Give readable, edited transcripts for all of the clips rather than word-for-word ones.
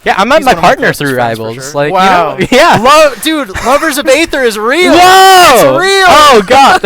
Yeah, I met my partner through Rivals. Sure. Like, wow. You know, yeah. Dude, Lovers of Aether is real. Whoa! It's real. Oh, God.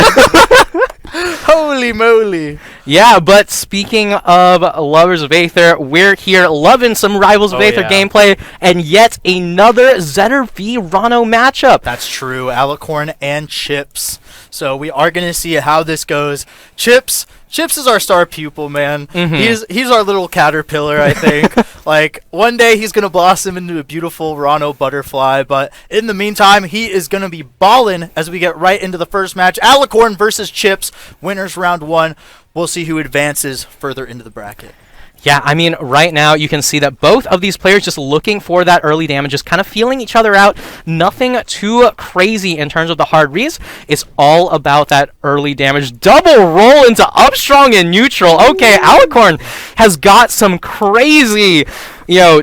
Holy moly. Yeah, but speaking of Lovers of Aether, we're here loving some Rivals of Aether gameplay, and yet another Zetter v Ranno matchup. That's true. Alecorn and Chips. So we are going to see how this goes. Chips is our star pupil, man. He's our little caterpillar, I think. Like, one day he's going to blossom into a beautiful Ranno butterfly, but in the meantime, he is going to be ballin' as we get right into the first match. Alecorn versus Chips, winners round 1. We'll see who advances further into the bracket. Yeah, I mean, right now you can see that both of these players just looking for that early damage, just kind of feeling each other out. Nothing too crazy in terms of the hard reads. It's all about that early damage. Double roll into up strong and neutral. Okay, Alecorn has got some crazy,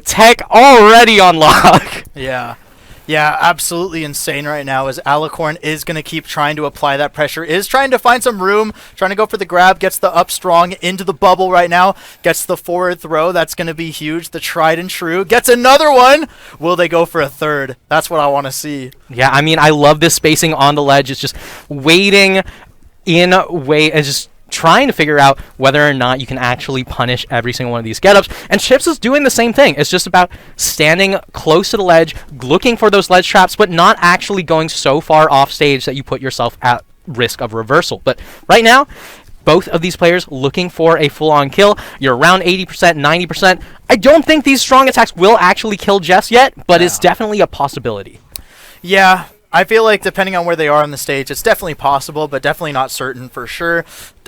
tech already on lock. Yeah, absolutely insane right now as Alecorn is going to keep trying to apply that pressure, is trying to find some room, trying to go for the grab, gets the up strong into the bubble right now, gets the forward throw, that's going to be huge, the tried and true, gets another one. Will they go for a third? That's what I want to see. Yeah, I mean, I love this spacing on the ledge. It's just waiting in way and just trying to figure out whether or not you can actually punish every single one of these get-ups. And Chips is doing the same thing. It's just about standing close to the ledge, looking for those ledge traps, but not actually going so far off stage that you put yourself at risk of reversal. But right now, both of these players looking for a full-on kill. You're around 80%, 90%. I don't think these strong attacks will actually kill Jess yet, but it's definitely a possibility. Yeah, I feel like depending on where they are on the stage, it's definitely possible, but definitely not certain for sure.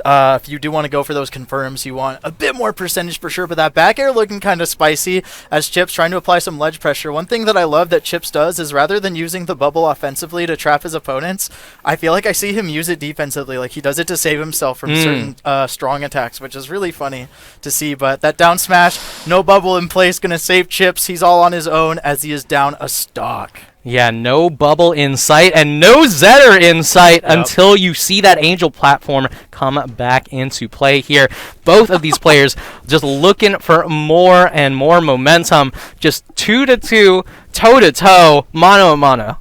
If you do want to go for those confirms, you want a bit more percentage for sure, but that back air looking kind of spicy as Chips trying to apply some ledge pressure. One thing that I love that Chips does is rather than using the bubble offensively to trap his opponents, I feel like I see him use it defensively. Like, he does it to save himself from certain strong attacks, which is really funny to see. But that down smash, no bubble in place, going to save Chips. He's all on his own as he is down a stock. Yeah, no bubble in sight and no Zetter in sight until you see that Angel platform come back into play here. Both of these players just looking for more and more momentum. Just 2-2, toe-to-toe, mano-a-mano.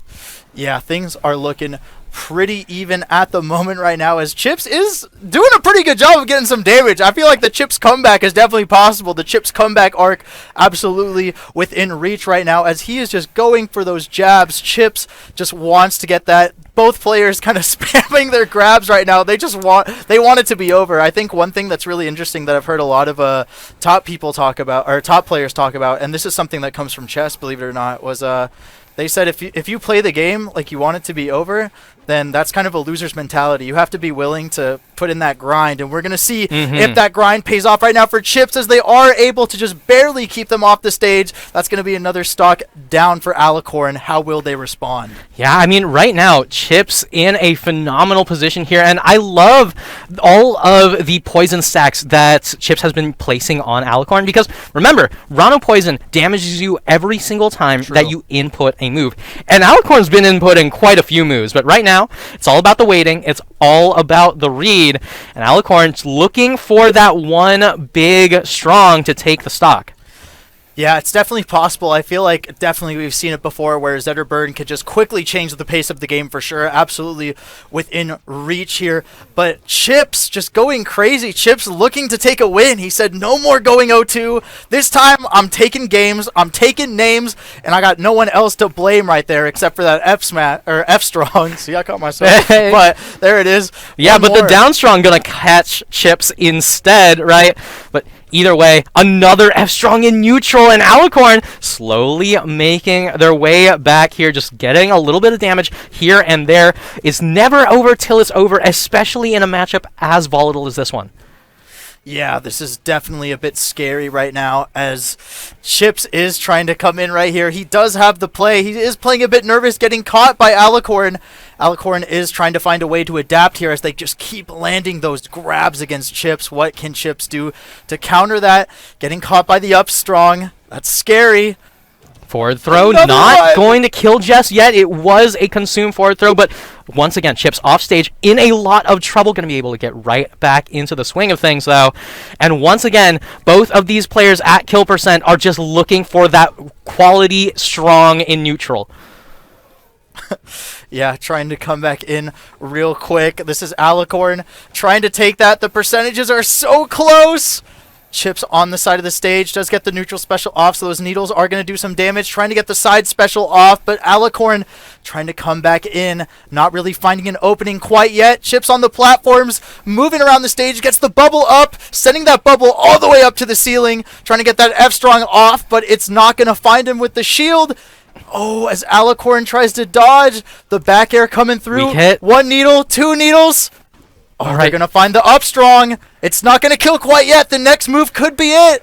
Yeah, things are looking pretty even at the moment right now as Chips is doing a pretty good job of getting some damage. I feel like the Chips comeback is definitely possible. The Chips comeback arc absolutely within reach right now as he is just going for those jabs. Chips just wants to get that. Both players kind of spamming their grabs right now. They want it to be over. I think one thing that's really interesting that I've heard a lot of top players talk about, and this is something that comes from chess, believe it or not, was they said if you play the game like you want it to be over, then that's kind of a loser's mentality. You have to be willing to put in that grind, and we're going to see if that grind pays off right now for Chips as they are able to just barely keep them off the stage. That's going to be another stock down for Alecorn. How will they respond? Yeah, I mean, right now, Chips in a phenomenal position here, and I love all of the poison stacks that Chips has been placing on Alecorn because, remember, Ranno Poison damages you every single time that you input a move. And Alecorn's been inputting quite a few moves, but right now, it's all about the waiting. It's all about the read. And Alecorn's looking for that one big strong to take the stock. Yeah, it's definitely possible. I feel like definitely we've seen it before where Zetterburn could just quickly change the pace of the game for sure. Absolutely within reach here. But Chips just going crazy. Chips looking to take a win. He said no more going 0-2. This time I'm taking games, I'm taking names, and I got no one else to blame right there except for that F strong. See, I caught myself. But there it is. Yeah, but the down strong gonna catch Chips instead, right? But either way, another F strong in neutral, and Alecorn slowly making their way back here, just getting a little bit of damage here and there. It's never over till it's over, especially in a matchup as volatile as this one. Yeah, this is definitely a bit scary right now as Chips is trying to come in right here. He does have the play. He is playing a bit nervous, getting caught by Alecorn. Alecorn is trying to find a way to adapt here as they just keep landing those grabs against Chips. What can Chips do to counter that? Getting caught by the up strong. That's scary. Forward throw, not going to kill Jess yet. It was a consumed forward throw, but once again, Chips off stage in a lot of trouble, going to be able to get right back into the swing of things, though. And once again, both of these players at kill percent are just looking for that quality strong in neutral. Yeah, trying to come back in real quick. This is Alecorn trying to take that. The percentages are so close. Chips on the side of the stage does get the neutral special off, so those needles are going to do some damage. Trying to get the side special off, but Alecorn trying to come back in, not really finding an opening quite yet. Chips on the platforms, moving around the stage, gets the bubble up, sending that bubble all the way up to the ceiling, trying to get that F-Strong off, but it's not going to find him with the shield. Oh, as Alecorn tries to dodge, the back air coming through. Weak hit. 1 needle, 2 needles. Oh, All right. they're going to find the up strong. It's not going to kill quite yet. The next move could be it.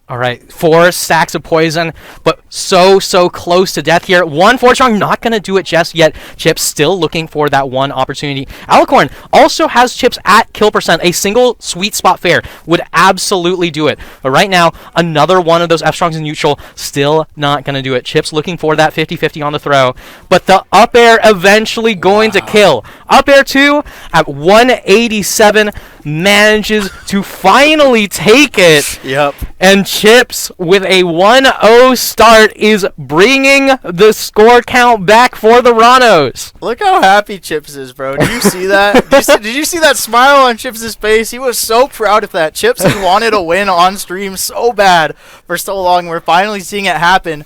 All right, 4 stacks of poison, but so close to death here. 1 forward strong, not going to do it just yet. Chips still looking for that one opportunity. Alecorn also has Chips at kill percent. A single sweet spot fair would absolutely do it. But right now, another one of those F-Strongs in neutral, still not going to do it. Chips looking for that 50-50 on the throw, but the up air eventually going to kill. Up air 2 at 187 manages to finally take it. Yep. And Chips, with a 1-0 start, is bringing the score count back for the Rannos. Look how happy Chips is, bro. Did you see that? Did you see that smile on Chips' face? He was so proud of that. Chips has wanted a win on stream so bad for so long. We're finally seeing it happen.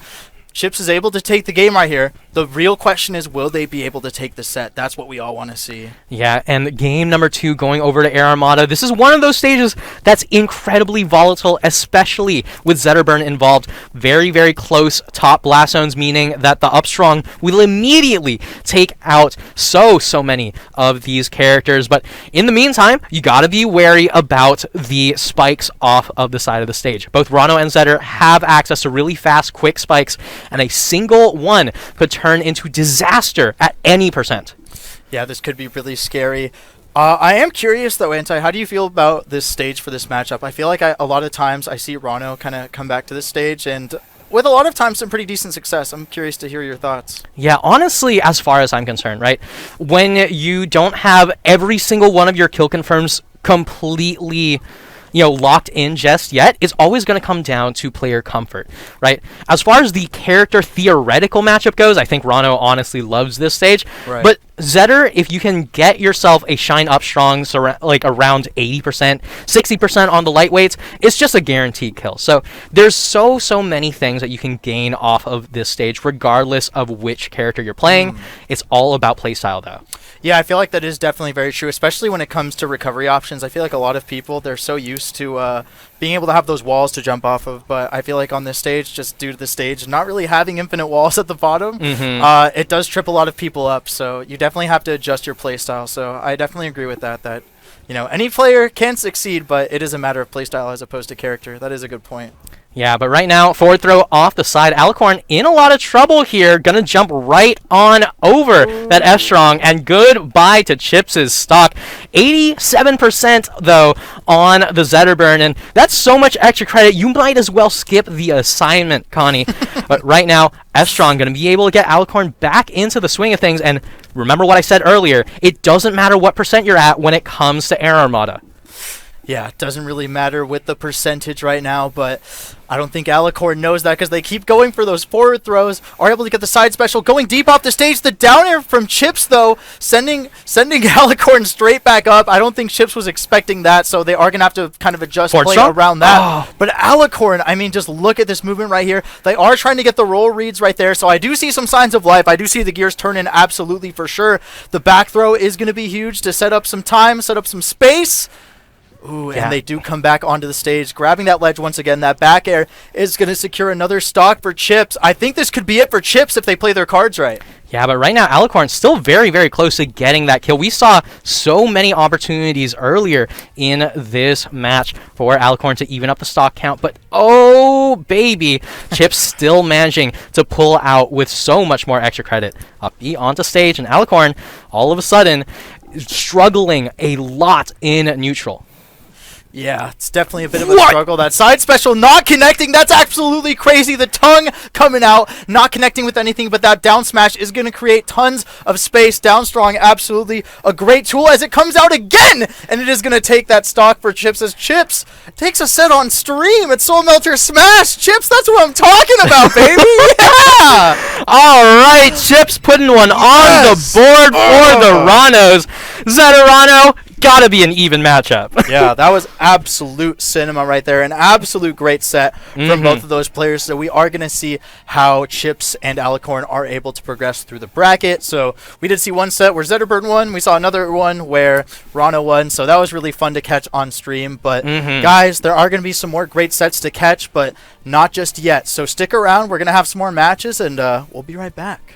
Chips is able to take the game right here. The real question is, will they be able to take the set? That's what we all want to see. Yeah, and game number 2 going over to Air Armada. This is one of those stages that's incredibly volatile, especially with Zetterburn involved. Very close top blast zones, meaning that the Upstrong will immediately take out so many of these characters. But in the meantime, you gotta be wary about the spikes off of the side of the stage. Both Ranno and Zetter have access to really fast, quick spikes, and a single one could turn into disaster at any percent. Yeah, this could be really scary. I am curious, though, Anti, how do you feel about this stage for this matchup? I feel like a lot of times I see Ranno kind of come back to this stage, and with a lot of times some pretty decent success. I'm curious to hear your thoughts. Yeah, honestly, as far as I'm concerned, right, when you don't have every single one of your kill confirms completely locked in just yet, it's always going to come down to player comfort, right? As far as the character theoretical matchup goes, I think Ranno honestly loves this stage. Right. But Zetter, if you can get yourself a Shine Up Strong, like around 80%, 60% on the lightweights, it's just a guaranteed kill. So there's so many things that you can gain off of this stage, regardless of which character you're playing. It's all about playstyle, though. Yeah, I feel like that is definitely very true, especially when it comes to recovery options. I feel like a lot of people, they're so used to being able to have those walls to jump off of, but I feel like on this stage, just due to the stage not really having infinite walls at the bottom, it does trip a lot of people up, so you definitely have to adjust your playstyle. So I definitely agree with that any player can succeed, but it is a matter of playstyle as opposed to character. That is a good point. Yeah, but right now, forward throw off the side. Alecorn in a lot of trouble here. Gonna jump right on over that F-Strong, and goodbye to Chips' stock. 87% though on the Zetterburn, and that's so much extra credit, you might as well skip the assignment, Connie. But right now, F-Strong gonna be able to get Alecorn back into the swing of things, and remember what I said earlier, it doesn't matter what percent you're at when it comes to Air Armada. Yeah, it doesn't really matter with the percentage right now, but I don't think Alecorn knows that because they keep going for those forward throws, are able to get the side special, going deep off the stage. The down air from Chips, though, sending Alecorn straight back up. I don't think Chips was expecting that, so they are going to have to kind of adjust play around that. Oh. But Alecorn, I mean, just look at this movement right here. They are trying to get the roll reads right there, so I do see some signs of life. I do see the gears turning absolutely for sure. The back throw is going to be huge to set up some time, set up some space. Ooh, yeah. And they do come back onto the stage, grabbing that ledge once again. That back air is going to secure another stock for Chips. I think this could be it for Chips if they play their cards right. Yeah, but right now, Alecorn's still very close to getting that kill. We saw so many opportunities earlier in this match for Alecorn to even up the stock count, but oh, baby, Chips still managing to pull out with so much more extra credit. Up B onto stage, and Alecorn, all of a sudden, struggling a lot in neutral. Yeah, it's definitely a bit of a struggle. That side special not connecting. That's absolutely crazy. The tongue coming out, not connecting with anything, but that down smash is going to create tons of space. Down strong, absolutely a great tool as it comes out again. And it is going to take that stock for Chips as Chips takes a set on stream. It's Soul Melter Smash. Chips, that's what I'm talking about, baby. Yeah. All right, Chips putting one on the board for the Rannos. Zetterburn, gotta be an even matchup. Yeah, that was absolute cinema right there. An absolute great set from both of those players. So we are going to see how Chips and Alecorn are able to progress through the bracket. So we did see one set where Zetterburn won. We saw another one where Ranno won. So that was really fun to catch on stream. But guys, there are going to be some more great sets to catch, but not just yet. So stick around. We're going to have some more matches, and we'll be right back.